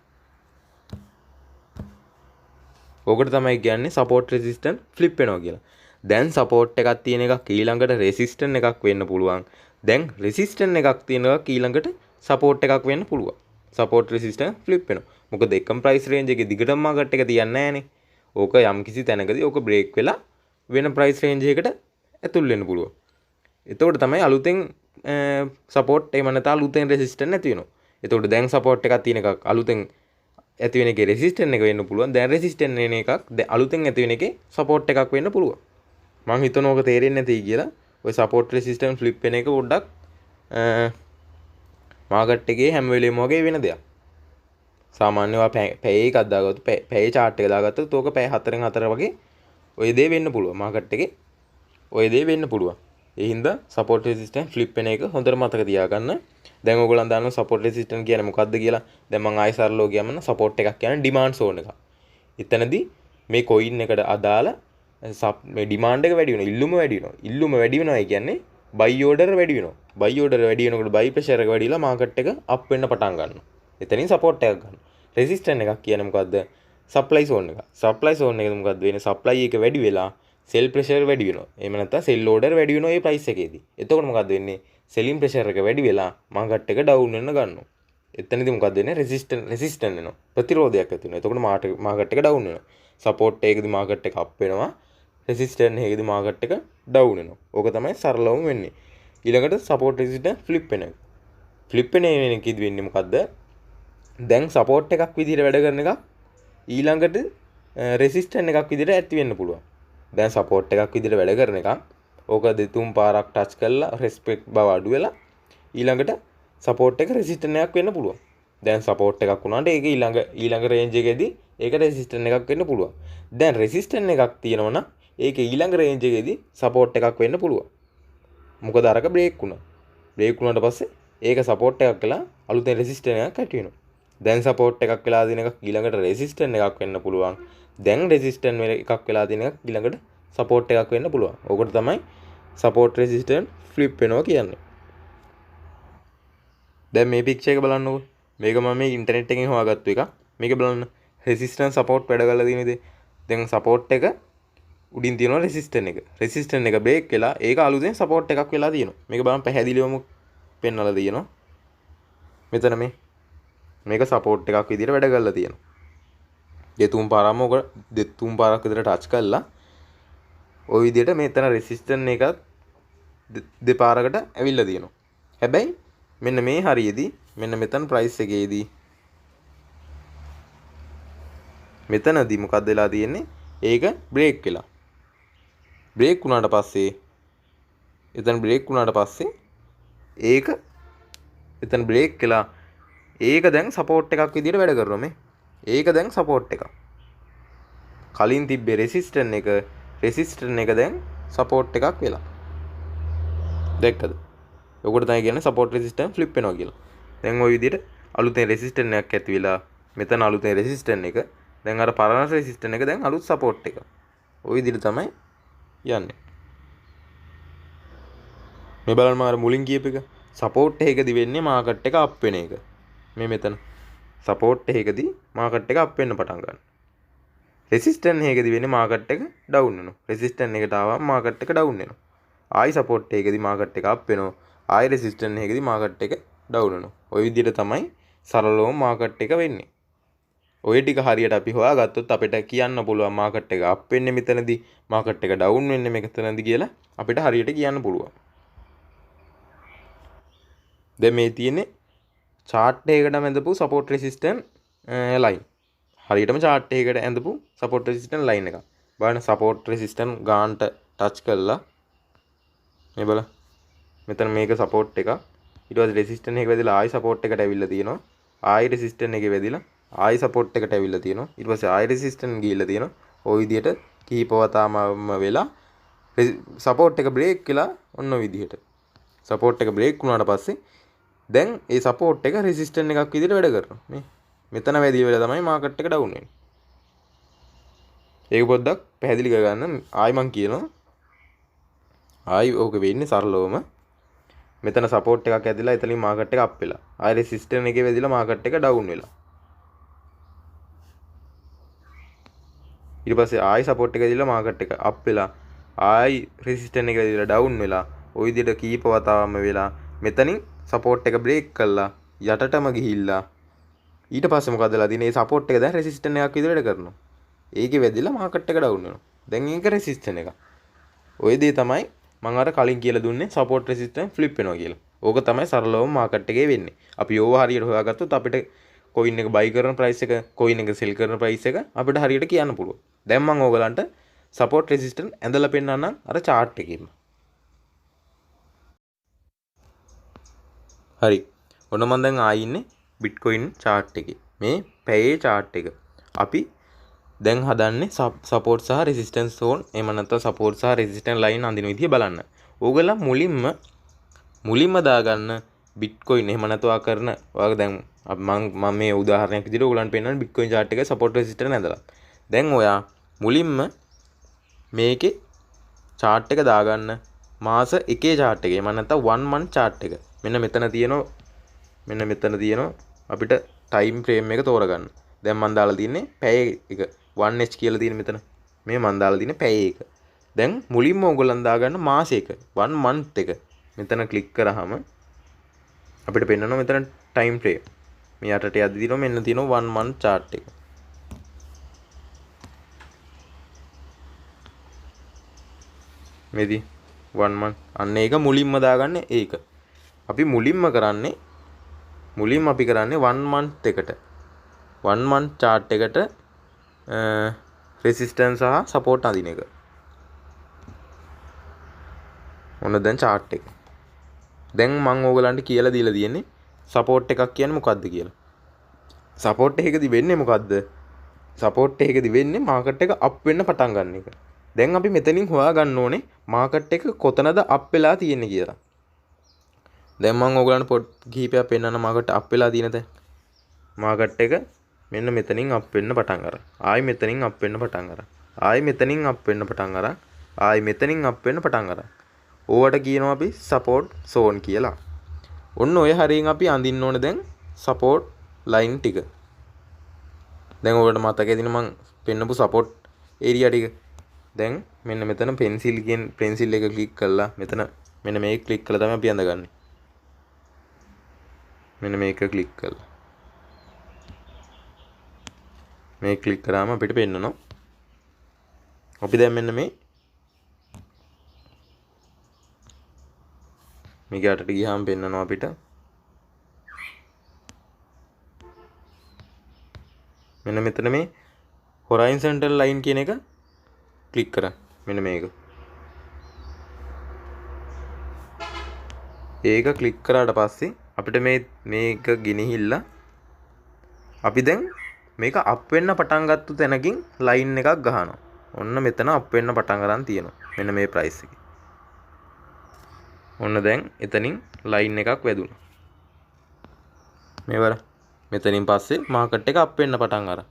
ඕකට තමයි කියන්නේ සපෝට් රෙසිස්ටන්ට් ෆ්ලිප් වෙනවා කියලා. දැන් සපෝට් එකක් තියෙන එකක් ඊළඟට රෙසිස්ටන්ට් එකක් වෙන්න පුළුවන්. දැන් රෙසිස්ටන්ට් එකක් තියෙන එකක් ඊළඟට සපෝට් එකක් වෙන්න පුළුවන්. සපෝට් රෙසිස්ටන්ට් ෆ්ලිප් වෙනවා. මොකද එකම ප්‍රයිස් රේන්ජ් එකේ දිගටම මාකට් එක තියන්නේ නැහනේ. ඕක යම්කිසි තැනකදී ඕක බ්‍රේක් වෙලා වෙන ප්‍රයිස් රේන්ජ් එකකට ඇතුල් වෙන්න පුළුවන්. එතකොට තමයි අලුතෙන් සපෝට් එහෙම නැත්නම් අලුතෙන් රෙසිස්ටන්ට් නැති වෙනවා. එතකොට දැන් සපෝට් එකක් තියෙන එකක් අලුතෙන් ඇති වෙන එකේ රෙසිස්ටන්ට් එක වෙන්න පුළුවන්. දැන් රෙසිස්ටන්ට් එන එකක් දැන් අලුතෙන් ඇති වෙන එකේ සපෝට් එකක් වෙන්න පුළුවන්. මම හිතනවා ඕක තේරෙන්නේ නැති කියලා. ඔය සපෝට් රෙසිස්ටන්ට් ෆ්ලිප් වෙන එක පොඩ්ඩක් මාකට් එකේ හැම වෙලෙම වගේ වෙන දෙයක්. සාමාන්‍යව පැය එකක් දාගත්තොත් පැය chart එක දාගත්තොත් ඕක පැය 4න් 4 වගේ ඔය දේ වෙන්න පුළුවන්. මාකට් එකේ ඔය දේ වෙන්න පුළුවන්. ඒ හින්දා සපෝට් රෙසිස්ටන්ට් ෆ්ලිප් වෙන එක හොඳට මතක තියාගන්න. දැන් ඔයගොල්ලන් දන්නවා සපෝට් රෙසිස්ටන්ට් කියන්නේ මොකක්ද කියලා. දැන් මම ආයෙ සරලව කියන්න සපෝට් එකක් කියන්නේ ඩිමාන්ඩ් සෝන් එක. එතනදී මේ කොයින් එකට අදාළ මේ ඩිමාන්ඩ් එක වැඩි වෙනවා, ඉල්ලුම වැඩි වෙනවා. ඉල්ලුම වැඩි වෙනවා කියන්නේ බයි ඕඩර් වැඩි වෙනවා. බයි ඕඩර් වැඩි වෙනකොට බයි ප්‍රෙෂර් එක වැඩිලා මාකට් එක අප් වෙන්න පටන් ගන්නවා. එතනින් සපෝට් එකක් ගන්නවා. රෙසිස්ටන්ට් එකක් කියන්නේ මොකද්ද? සප්ලයි සෝන් එක. සප්ලයි සෝන් එකේ මොකද්ද වෙන්නේ? සප්ලයි එක වැඩි වෙලා සෙල් ප්‍රෙෂර් වැඩි වෙනවා. එහෙම නැත්නම් සෙල් ඕඩර් වැඩි වෙනවා මේ ප්‍රයිස් එකේදී. එතකොට මොකද්ද වෙන්නේ? සෙලින් ප්‍රෙෂර් එක වැඩි වෙලා මාකට් එක ඩවුන් වෙන්න ගන්නවා. එතනදී මොකද්ද වෙන්නේ? රෙසිස්ටන්ට් වෙනවා. ප්‍රතිරෝධයක් ඇති වෙනවා. එතකොට මාකට් එක ඩවුන් වෙනවා. සපෝට් එකේදී මාකට් එක අප් වෙනවා. රෙසිස්ටන්ට් එකේදී මාකට් එක ඩවුන් වෙනවා. ඕක තමයි සරලවම වෙන්නේ. ඊළඟට සපෝට් රෙසිස්ටන්ට් ෆ්ලිප් වෙන එක. ෆ්ලිප් වෙන එකේදී වෙන්නේ මොකද්ද? දැන් සපෝට් එකක් විදිහට වැඩ කරන එකක් ඊළඟට රෙසිස්ටන්ට් එකක් විදිහට ඇති වෙන්න පුළුවන්. දැන් සපෝට් එකක් විදිහට වැඩ කරන එකක් ඕක දෙතුන් පාරක් ටච් කරලා රෙස්පෙක්ට් බව අඩු වෙලා ඊළඟට සපෝට් එක රෙසිස්ටන්ට් එකක් වෙන්න පුළුවන්. දැන් සපෝට් එකක් වුණාට ඒක ඊළඟ රේන්ජ් එකේදී ඒක රෙසිස්ටන්ට් එකක් වෙන්න පුළුවන්. දැන් රෙසිස්ටන්ට් එකක් තියෙනවා නම් ඒක ඊළඟ රේන්ජ් එකේදී සපෝට් එකක් වෙන්න පුළුවන්. මොකද අරක බ්‍රේක් වුණා. බ්‍රේක් වුණාට පස්සේ ඒක සපෝට් එකක් වෙලා අලුතෙන් රෙසිස්ටන්ට් එකක් ඇති වෙනවා. දැන් සපෝට් එකක් වෙලා තියෙන එකක් ඊළඟට රෙසිස්ටන්ට් එකක් වෙන්න පුළුවන්. දැන් රෙසිස්ටන්ට් එකක් වෙලා තියෙන එකක් ඊළඟට සපෝට් එකක් වෙන්න පුළුවන්. ඕකට තමයි සපෝට් රෙසිස්ටන්ට් ෆ්ලිප් වෙනවා කියන්නේ. දැන් මේ පික්චර් එක බලන්නකෝ. මේක මම මේ ඉන්ටර්නෙට් එකෙන් හොයාගත්තු එකක්. මේක බලන්න. රෙසිස්ටන්ට් සපෝට් වැඩ කරලා තියෙන දේ. දැන් සපෝට් එක උඩින් තියෙනවා රෙසිස්ටන්ට් එක. රෙසිස්ටන්ට් එක බ්‍රේක් වෙලා ඒක අලුතෙන් සපෝට් එකක් වෙලා තියෙනවා. මේක බලන්න පැහැදිලිවම පෙන්වලා තියෙනවා. මෙතන මේක සපෝට් එකක් විදිහට වැඩ කරලා තියෙනවා. දෙතුන් පාරක් විතර ටච් කරලා ওই විදිහට මෙතන රෙසිස්ටන්ට් එකත් දෙපාරකට ඇවිල්ලා තියෙනවා. හැබැයි මෙන්න මේ හරියේදී මෙන්න මෙතන ප්‍රයිස් එකේදී මෙතනදී මොකක්ද වෙලා තියෙන්නේ? ඒක බ්‍රේක් වෙලා. බ්‍රේක් වුණාට පස්සේ ඒක එතන බ්‍රේක් වෙලා ඒක දැන් සපෝට් එකක් විදිහට වැඩ කරනවා මේ. ඒක දැන් සපෝට් එකක්. කලින් තිබ්බේ රෙසිස්ටන්ට් එක දැන් සපෝට් එකක් වෙලා. දැක්කද? ඔකට තමයි කියන්නේ සපෝට් රෙසිස්ටන්ට් ෆ්ලිප් වෙනවා කියලා. දැන් ওই විදිහට අලුතෙන් රෙසිස්ටන්ට් එකක් ඇති වෙලා මෙතන අලුතෙන් රෙසිස්ටන්ට් එක දැන් අර පරණ රෙසිස්ටන්ට් එක දැන් අලුත් සපෝට් එක. ওই විදිහට තමයි යන්නේ. මේ බලන්න මම අර මුලින් කියපු එක සපෝට් එකකදී වෙන්නේ මාකට් එක අප් වෙන එක. මේ මෙතන සපෝට් එකකදී මාකට් එක අප් වෙන්න පටන් ගන්නවා. රෙසිස්ටන්ට් එකකදී වෙන්නේ මාකට් එක ඩවුන් වෙනවා. රෙසිස්ටන්ට් එකට ආවම මාකට් එක ඩවුන් වෙනවා. ආයි සපෝට් එකකදී මාකට් එක අප් වෙනවා. ආයි රෙසිස්ටන්ට් එකකදී මාකට් එක ඩවුන් වෙනවා. ওই විදිහට තමයි සරලවම මාකට් එක වෙන්නේ. ඔය ටික හරියට අපි හොයාගත්තොත් අපිට කියන්න පුළුවන් මාකට් එක අප් වෙන්නේ මෙතනදී, මාකට් එක ඩවුන් වෙන්නේ මෙතනදී කියලා අපිට හරියට කියන්න පුළුවන්. දැන් මේ තියෙන්නේ chart එකකට ඇඳපු support resistance line. හරියටම chart එකකට ඇඳපු support resistance line එකක්. බලන්න support resistance ගානට touch කරලා මේ බලන්න. මෙතන මේක support එකක්. ඊට පස්සේ resistance එක වැදිලා ආයි support එකට ඇවිල්ලා තියෙනවා. ආයි resistance එකේ වැදිලා ආයි support එකට ඇවිල්ලා තියෙනවා. ඊට පස්සේ ආයි resistance ගිහිල්ලා තියෙනවා. ওই විදිහට කීප වතාවම වෙලා support එක break වෙලා ඔන්න ඔය විදිහට. support එක break වුණාට පස්සේ දැන් ඒ support එක resistance එකක් විදිහට වැඩ කරනවා. මේ මෙතන වැදී වෙලා තමයි market එක down වෙන්නේ. ඒක පොඩ්ඩක් පැහැදිලි කරගන්න. ආයි මං කියනවා. ආයි ඕක වෙන්නේ සරලවම. මෙතන support එකක් ඇදලා එතනින් market එක up වෙලා. ආයි resistance එකේ වැදිලා market එක down වෙලා. ඊට පස්සේ ආයි support එක ඇදලා market එක up වෙලා. ආයි resistance එක වැදිලා down වෙලා. ওই විදිහට කීප වතාවම වෙලා මෙතනින් support එක break කළා යටටම ගිහිල්ලා ඊට පස්සේ මොකද වෙලා තියෙන්නේ? මේ support එක දැන් resistance එකක් විදිහට වැඩ කරනවා. ඒකේ වැදිලා market එක down වෙනවා. දැන් මේක resistance එකක්. ওই දේ තමයි මම අර කලින් කියලා දුන්නේ support resistance flip වෙනවා කියලා. ඕක තමයි සරලවම market එකේ වෙන්නේ. අපි ඕව හරියට හොයාගත්තොත් අපිට කොයින් එක බයි කරන ප්‍රයිස් එක කොයින් එක සෙල් කරන ප්‍රයිස් එක අපිට හරියට කියන්න පුළුවන්. දැන් මම ඕගලන්ට සපෝට් රෙසිස්ටන්ට් ඇඳලා පෙන්නන්නම් අර chart එකකින්. හරි. ඔන්න මම දැන් ආයි ඉන්නේ Bitcoin chart එකේ. මේ පැයේ chart එක. අපි දැන් හදන්නේ සපෝට් සහ රෙසිස්ටන්ස් zone එහෙම නැත්නම් සපෝට් සහ රෙසිස්ටන්ස් ලයින් අඳින විදිය බලන්න. ඕගොල්ලෝ මුලින්ම දාගන්න Bitcoin එහෙම නැතුව කරන ඔයාලා දැන් මම මේ උදාහරණයක් විදිහට ඕගොල්ලන්ට පෙන්නන්න Bitcoin chart එකේ සපෝට් රෙසිස්ටන්ස් ඇඳලා. දැන් ඔයා මුලින්ම මේකේ chart එක දාගන්න මාස එකේ chart එකේ එහෙම නැත්නම් 1 month chart එක. මෙන්න මෙතන තියෙනවා අපිට time frame එක තෝරගන්න. දැන් මම දාලා තින්නේ පැය එක 1h කියලා තියෙන මෙතන. මේ මම දාලා තින්නේ පැය එක. දැන් මුලින්ම ඕගොල්ලන් දාගන්න මාසයක 1 month එක. මෙතන ක්ලික් කරාම අපිට පෙන්නනවා මෙතන time frame. මේ යටට යද්දි තියෙනවා මෙන්න තියෙනවා 1 month chart එක. මේදි 1 month අන්න ඒක මුලින්ම දාගන්න ඒක. අපි කරන්නේ 1 month එකට 1 month chart එකට resistance සහ support අඳින එක. ඔන්න දැන් chart එක. දැන් මම ඕගලන්ට කියලා දීලා තියෙන්නේ support එකක් කියන්නේ මොකද්ද කියලා. support එකකදී වෙන්නේ මොකද්ද? support එකකදී වෙන්නේ market එක up වෙන්න පටන් ගන්න එක. දැන් අපි මෙතනින් හොයාගන්න ඕනේ market එක කොතනද up වෙලා තියෙන්නේ කියලා. දැන් මම ඕගලන්ට පොඩ් කිහිපයක් පෙන්නන්න market up වෙලා තියෙන තැන. market එක මෙන්න මෙතනින් up වෙන්න පටන් අරන්. ආයි මෙතනින් up වෙන්න පටන් අරන්. ආයි මෙතනින් up වෙන්න පටන් අරන්. ආයි මෙතනින් up වෙන්න පටන් අරන්. ඕවට කියනවා අපි support zone කියලා. ඔන්න ඔය හරියෙන් අපි අඳින්න ඕනේ දැන් support line ටික. දැන් ඔයාලට මතකයි මම පෙන්නපු support area ටික. දැන් මෙන්න මෙතන pencil එක ක්ලික් කරලා මෙන්න මේක ක්ලික් කරලා තමයි අපි අඳගන්නේ. මෙන්න මේක ක්ලික් කරලා. මේ ක්ලික් කරාම අපිට පෙන්නනවා. අපි දැන් මෙන්න මේක යටට ගියාම පෙන්නනවා අපිට. මෙන්න මෙතන මේ horizontal line කියන එක ක්ලික් කරා. මෙන්න මේක. ඒක ක්ලික් කරාට පස්සේ අපිට මේක ගෙනහිල්ලා අපි දැන් මේක අප් වෙන්න පටන් ගත්ත තැනකින් ලයින් එකක් ගහනවා. ඔන්න මෙතන අප් වෙන්න පටන් ගන්න තියෙනවා. මෙන්න මේ ප්‍රයිස් එකේ. ඔන්න දැන් එතනින් ලයින් එකක් වැදුණා. මේවර මෙතනින් පස්සේ මාකට් එක අප් වෙන්න පටන් අරන්.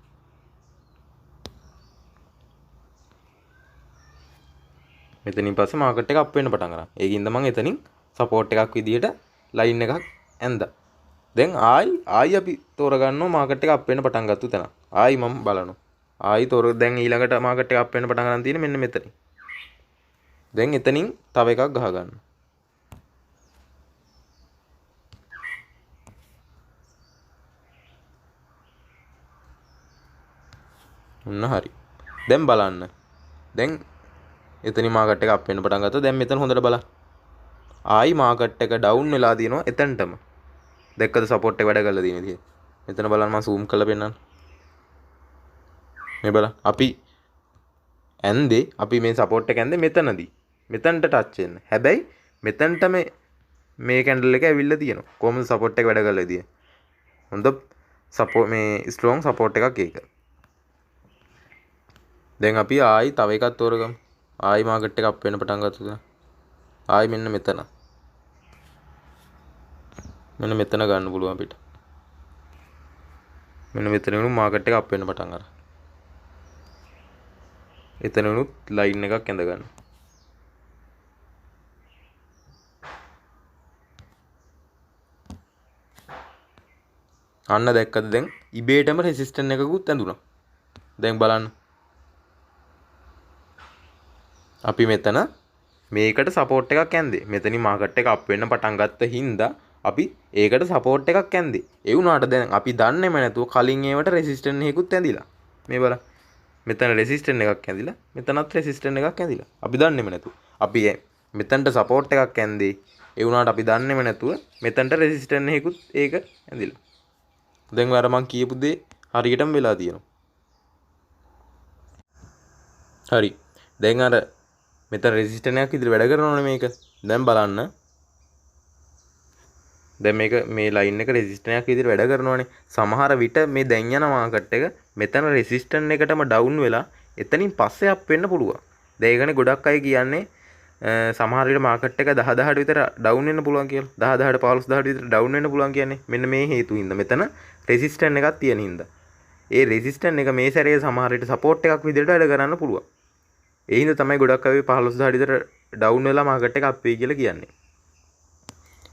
මෙතනින් පස්සේ මාකට් එක අප් වෙන්න පටන් අරන්. ඒකින්ද මම එතනින් සපෝට් එකක් විදියට ලයින් එකක් ඇඳා. දැන් ආයි අපි තෝරගන්නවා මාකට් එක අප් වෙන්න පටන් ගත්ත තැන. ආයි මම බලනවා. දැන් ඊළඟට මාකට් එක අප් වෙන්න පටන් ගන්න තියෙන්නේ මෙන්න මෙතනින්. දැන් එතනින් තව එකක් ගහ ගන්න. ඔන්න හරි. දැන් බලන්න. දැන් එතනින් මාකට් එක අප් වෙන්න පටන් ගත්තා. දැන් මෙතන හොඳට බලන්න. ආයි මාකට් එක ඩවුන් වෙලා තියෙනවා එතනටම. දැක්කද සපෝට් එක වැඩ කරලා තියෙන විදිය. මෙතන බලන්න මම zoom කරලා පෙන්නන්න. මේ බලන්න. අපි මේ සපෝට් එක ඇන්දේ මෙතනදී. මෙතනට ටච් වෙන්න. හැබැයි මෙතනට මේ කැන්ඩල් එක ඇවිල්ලා තියෙනවා. කොහොමද සපෝට් එක වැඩ කරලා තියෙන්නේ? හොඳ මේ ස්ට්‍රෝං සපෝට් එකක් ඒක. දැන් අපි ආයි තව එකක් තෝරගමු. ආයි මාකට් එක අප් වෙන්න පටන් ගත්තා. ආයි මෙන්න මෙතන ගන්න පුළුවන් අපිට. මෙන්න මෙතන උණු මාකට් එක අප් වෙන්න පටන් අරන්. එතන උණුත් ලයින් එකක් ඇඳ ගන්න. අන්න දැක්කද දැන් ඉබේටම රෙසිස්ටන්ට් එකකුත් ඇඳුණා. දැන් බලන්න. අපි මෙතන මේකට සපෝට් එකක් ඇන්දේ. මෙතනින් මාකට් එක අප් වෙන්න පටන් ගත්ත හින්දා අපි ඒකට සපෝට් එකක් ඇන්දේ. ඒ වුණාට දැන් අපි දන්නේම නැතුව කලින් ඒවට රෙසිස්ටන්ට් එකකුත් ඇඳිලා. මේ බලන්න. මෙතන රෙසිස්ටන්ට් එකක් ඇඳිලා මෙතනත් රෙසිස්ටන්ට් එකක් ඇඳිලා. අපි දන්නේම නැතුව. අපි මෙතනට සපෝට් එකක් ඇන්දේ. ඒ වුණාට අපි දන්නේම නැතුව මෙතනට රෙසිස්ටන්ට් එකකුත් ඒක ඇඳිලා. දැන් අර මං කියපු දේ හරියටම වෙලා තියෙනවා. හරි. දැන් අර මෙතන රෙසිස්ටර් එකක් විදිහට වැඩ කරනවනේ මේක. දැන් බලන්න. දැන් මේක මේ ලයින් එක රෙසිස්ටර් එකක් විදිහට වැඩ කරනවනේ. සමහර විට මේ දැන් යන මාකට් එක මෙතන රෙසිස්ටර් එකටම ඩවුන් වෙලා එතනින් පස්සේ අප් වෙන්න පුළුවන්. දැන් ඒකනේ ගොඩක් අය කියන්නේ සමහර විට මාකට් එක 10 විතර ඩවුන් වෙන්න පුළුවන් කියලා. 10 15 විතර ඩවුන් වෙන්න පුළුවන් කියන්නේ මෙන්න මේ හේතු හින්දා. මෙතන රෙසිස්ටර් එකක් තියෙන හින්දා. ඒ රෙසිස්ටර් එක මේ සැරේ සමහර විට සපෝට් එකක් විදිහට වැඩ කරන්න පුළුවන්. ඒ හින්දා තමයි ගොඩක් අය 15000 විතර ඩවුන් වෙලා මාකට් එක අප් වෙයි කියලා කියන්නේ.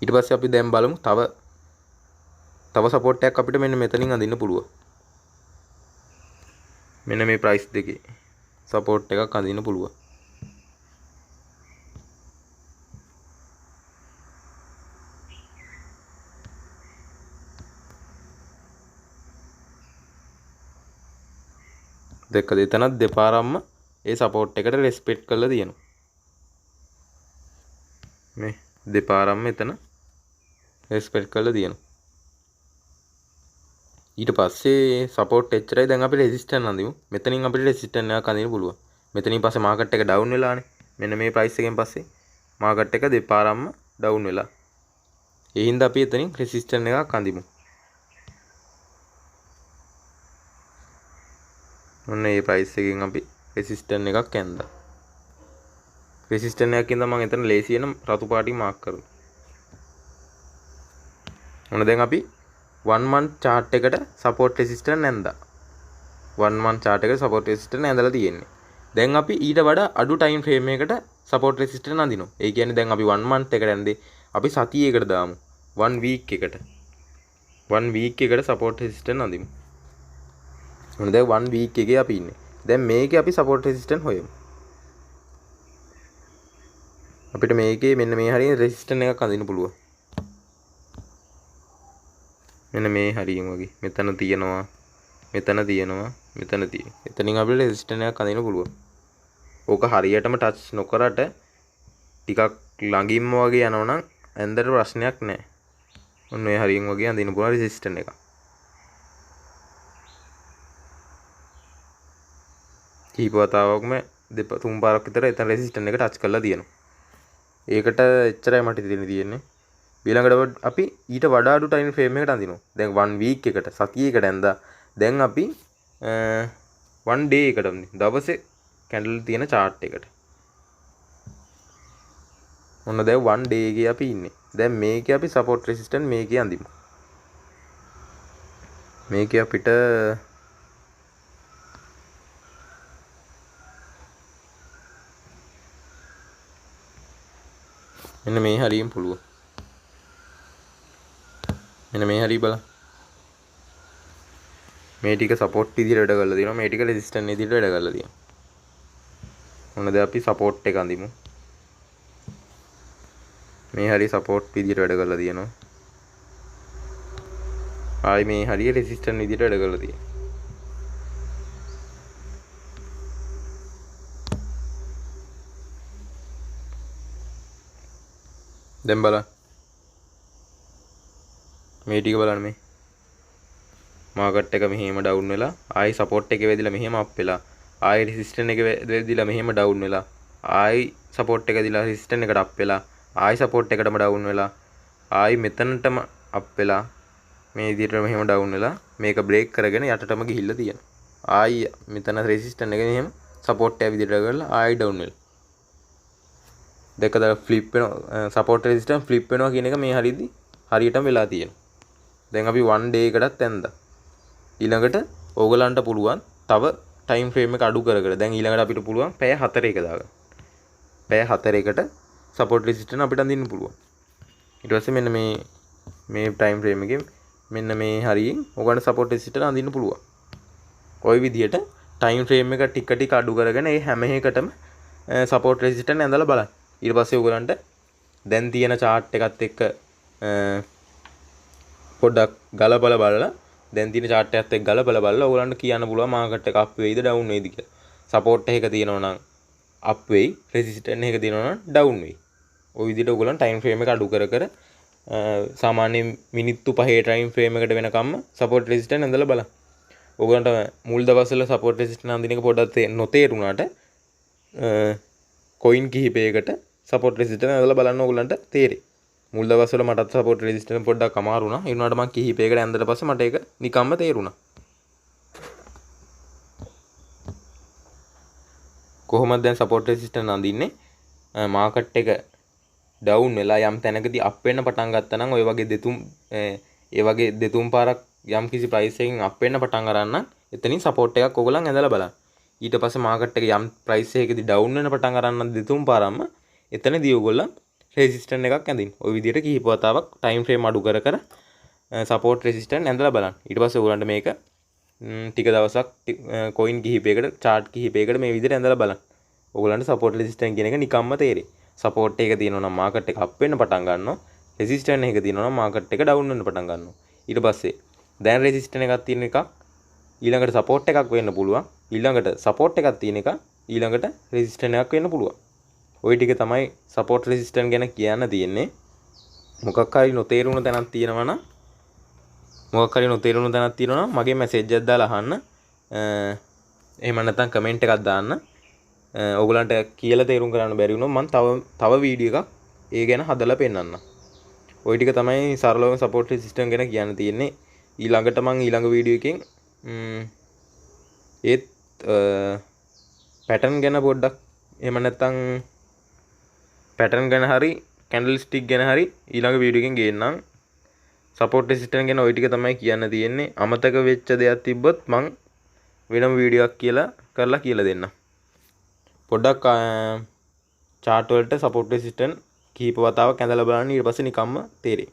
ඊට පස්සේ අපි දැන් බලමු තව සපෝට් එකක් අපිට මෙන්න මෙතනින් අඳින්න පුළුවන්. මෙන්න මේ ප්‍රයිස් දෙකේ සපෝට් එකක් අඳින්න පුළුවන්. දෙකද එතනත් දෙපාරක්ම ඒ සපෝට් එකට රෙස්පෙක්ට් කරලා තියෙනවා. මේ දෙපාරක්ම එතන රෙස්පෙක්ට් කරලා තියෙනවා. ඊට පස්සේ සපෝට් එච්චරයි. දැන් අපි රෙසිස්ටන්ස් අඳිමු. මෙතනින් අපිට රෙසිස්ටන්ස් එකක් අඳින්න පුළුවන්. මෙතනින් පස්සේ මාකට් එක ඩවුන් වෙලානේ. මෙන්න මේ ප්‍රයිස් එකෙන් පස්සේ මාකට් එක දෙපාරක්ම ඩවුන් වෙලා. ඒ හින්දා අපි එතනින් රෙසිස්ටන්ස් එකක් අඳිමු. ඔන්න මේ ප්‍රයිස් එකෙන් අපි රෙසිස්ටන්ස් එකක් ඇඳලා. රෙසිස්ටන්ස් එකක් ඉඳන් මම එතන ලේසියෙන් රතු පාටින් මාක් කරනවා. ඔන්න දැන් අපි 1 month chart එකට support resistance නැන්දා. 1 month chart එකට support resistance ඇඳලා තියෙන්නේ. දැන් අපි ඊට වඩා අඩු time frame එකකට support resistance අඳිනවා. ඒ කියන්නේ දැන් අපි 1 month එකට ඇඳේ අපි සතියේකට දාමු. 1 week එකට. 1 week එකට support resistance අඳිමු. මොන දැන් 1 week එකේ අපි ඉන්නේ. දැන් මේකේ අපි support resistance හොයමු. අපිට මේකේ මෙන්න මේ හරිය resistance එකක් අඳින්න පුළුවන්. මෙන්න මේ හරියෙන් වගේ මෙතන තියෙනවා මෙතන තියෙනවා මෙතන තියෙනවා. එතනින් අපිට රෙසිස්ටන්ස් එකක් අඳින්න පුළුවන්. ඕක හරියටම ටච් නොකරට ටිකක් ළඟින්ම වගේ යනවනම් ඇන්දට ප්‍රශ්නයක් නැහැ. ඔන්න ඔය හරියෙන් වගේ අඳින්න පුළුවන් රෙසිස්ටන්ස් එකක්. කීප වතාවක්ම තුන් පාරක් විතර එතන රෙසිස්ටන්ස් එක ටච් කරලා තියෙනවා. ඒකට එච්චරයි මට තියෙන්නේ. ඊළඟට අපි ඊට වඩා අඩු ටයිම් ෆ්‍රේම් එකකට අඳිනවා. දැන් 1 week එකට සතියේකට ඇඳලා දැන් අපි 1 day එකට දවසේ කැන්ඩල් තියෙන chart එකට. ඔන්න දැන් 1 day එකේ අපි ඉන්නේ. දැන් මේකේ අපි support resistance මේකේ අඳිමු. මේකේ අපිට මෙන්න මේ හරියෙන් පුළුවන්. මෙන්න මේ හරිය බලන්න. මේ ටික සපෝට් විදිහට වැඩ කරලා තියෙනවා. මේ ටික රෙසිස්ටන්ස් විදිහට වැඩ කරලා තියෙනවා. මොන දැන් අපි සපෝට් එක අඳිමු. මේ හරිය සපෝට් විදිහට වැඩ කරලා තියෙනවා. ආයි මේ හරිය රෙසිස්ටන්ස් විදිහට වැඩ කරලා තියෙනවා. දැන් බලන්න. මේ ටික බලන්න මේ මාකට් එක මෙහෙම ඩවුන් වෙලා ආයි සපෝට් එකේ වැදිලා මෙහෙම අප් වෙලා ආයි රෙසිස්ටන්ස් එකේ වැදිලා මෙහෙම ඩවුන් වෙලා ආයි සපෝට් එක දිලා රෙසිස්ටන්ස් එකට අප් වෙලා ආයි සපෝට් එකටම ඩවුන් වෙලා ආයි මෙතනටම අප් වෙලා මේ විදිහට මෙහෙම ඩවුන් වෙලා මේක බ්‍රේක් කරගෙන යටටම ගිහිල්ලා තියෙනවා. ආයි මෙතන රෙසිස්ටන්ස් එක මෙහෙම සපෝට් එක විදිහට කරලා ආයි ඩවුන් වෙලා දෙකද ෆ්ලිප් වෙනවා. සපෝට් රෙසිස්ටන්ස් ෆ්ලිප් වෙනවා කියන එක මේ හරියටම වෙලා තියෙනවා. දැන් අපි 1 day එකටත් ඇඳලා ඊළඟට ඕගලන්ට පුළුවන් තව ටයිම් ෆ්‍රේම් එක අඩු කර කර දැන් ඊළඟට අපිට පුළුවන් පැය 4 එක දාගන්න. පැය 4 එකට සපෝට් රෙසිස්ටන්ස් අපිට අඳින්න පුළුවන්. ඊට පස්සේ මෙන්න මේ ටයිම් ෆ්‍රේම් එකේ මෙන්න මේ හරියෙන් ඕගලන්ට සපෝට් රෙසිස්ටන්ස් අඳින්න පුළුවන්. ওই විදිහට ටයිම් ෆ්‍රේම් එක ටික ටික අඩු කරගෙන ඒ හැම එකටම සපෝට් රෙසිස්ටන්ස් ඇඳලා බලන්න. ඊට පස්සේ ඕගලන්ට දැන් තියෙන chart එකත් එක්ක පොඩ්ඩක් ගලපලා බලලා දැන් තියෙන chart එකත් එක්ක ගලපලා බලලා ඕගලන්ට කියන්න පුළුවන් මාකට් එක අප් වෙයිද ඩවුන් වෙයිද කියලා. සපෝට් එකක තියෙනවා නම් අප් වෙයි, රෙසිස්ටන්ස් එකක තියෙනවා නම් ඩවුන් වෙයි. ওই විදිහට ඕගලන් ටයිම් ෆ්‍රේම් එක අඩු කර කර සාමාන්‍ය මිනිත්තු 5 ටයිම් ෆ්‍රේම් එකට වෙනකම්ම සපෝට් රෙසිස්ටන්ට් ඇඳලා බලන්න. ඔයගලන්ට මුල් දවස්වල සපෝට් රෙසිස්ටන්ට් අඳින එක පොඩ්ඩක් නොතේරුණාට කොයින් කිහිපයකට සපෝට් රෙසිස්ටන්ට් ඇඳලා බලන්න ඔයගලන්ට තේරෙයි. මුල් දවස්වල මටත් සපෝට් රෙසිස්ටන්ට් පොඩ්ඩක් අමාරු වුණා. ඒ වුණාට මම කිහිපයකට ඇඳලා පස්සේ මට ඒක නිකම්ම තේරුණා. කොහොමද දැන් සපෝට් රෙසිස්ටන්ට් අඳින්නේ? මාකට් එක ඩවුන් වෙලා යම් තැනකදී අප් වෙන්න පටන් ගත්තා නම් ඔය වගේ දෙතුන් පාරක් යම් කිසි ප්‍රයිස් එකකින් අප් වෙන්න පටන් ගන්න එතනින් සපෝට් එකක් ඔයගොල්ලන් ඇඳලා බලන්න. ඊට පස්සේ මාකට් එක යම් ප්‍රයිස් එකකදී ඩවුන් වෙන්න පටන් ගන්න දෙතුන් පාරක්ම එතනදී ඔයගොල්ලන් රෙසිස්ටන්ට් එකක් ඇඳින්න. ওই විදිහට කිහිප වතාවක් ටයිම් ෆ්‍රේම් අඩු කර කර සපෝට් රෙසිස්ටන්ට් ඇඳලා බලන්න. ඊට පස්සේ ඔයගොල්ලන්ට මේක ටික දවසක් කොයින් කිහිපයකට chart කිහිපයකට මේ විදිහට ඇඳලා බලන්න. ඔයගොල්ලන්ට සපෝට් රෙසිස්ටන්ට් කියන එක නිකම්ම තේරෙයි. සපෝට් එක තියෙනවා නම් මාකට් එක අප් වෙන්න පටන් ගන්නවා. රෙසිස්ටන්ට් එක තියෙනවා නම් මාකට් එක ඩවුන් වෙන්න පටන් ගන්නවා. ඊට පස්සේ දැන් රෙසිස්ටන්ට් එකක් තියෙන එකක් ඊළඟට සපෝට් එකක් වෙන්න පුළුවන්. ඊළඟට සපෝට් එකක් තියෙන එක ඊළඟට රෙසිස්ටන්ට් එකක් වෙන්න පුළුවන්. ওই ටික තමයි සපෝට් රෙසිස්ටන්ට් ගැන කියන්න තියෙන්නේ. මොකක් හරි නොතේරුණු තැනක් තියෙනවා නම් මගේ මැසේජ් එකක් දාලා අහන්න. එහෙම නැත්නම් කමෙන්ට් එකක් දාන්න. ඔයගලන්ට කියලා තේරුම් කරන්න බැරි වුණොත් මම තව වීඩියෝ එකක් ඒ ගැන හදලා පෙන්නන්නම්. ওই ටික තමයි සරලව සපෝට් රෙසිස්ටන්ට් ගැන කියන්න තියෙන්නේ. ඊළඟට මම ඊළඟ වීඩියෝ එකෙන් ඒත් පැටර්න් ගැන පොඩ්ඩක් එහෙම නැත්නම් පැටර්න් ගැන හරි කැන්ඩල් ස්ටික් ගැන හරි ඊළඟ වීඩියෝ එකෙන් ගේන්නම්. සපෝට් රෙසිස්ටන්ට් ගැන ওই ටික තමයි කියන්න තියෙන්නේ. අමතක වෙච්ච දෙයක් තිබ්බොත් මම වෙනම වීඩියෝ එකක් කියලා දෙන්නම්. පොඩ්ඩක් chart වලට සපෝට් රෙසිස්ටන්ට් කීප වතාවක් ඇඳලා බලන්න. ඊට පස්සේ නිකම්ම තේරෙයි.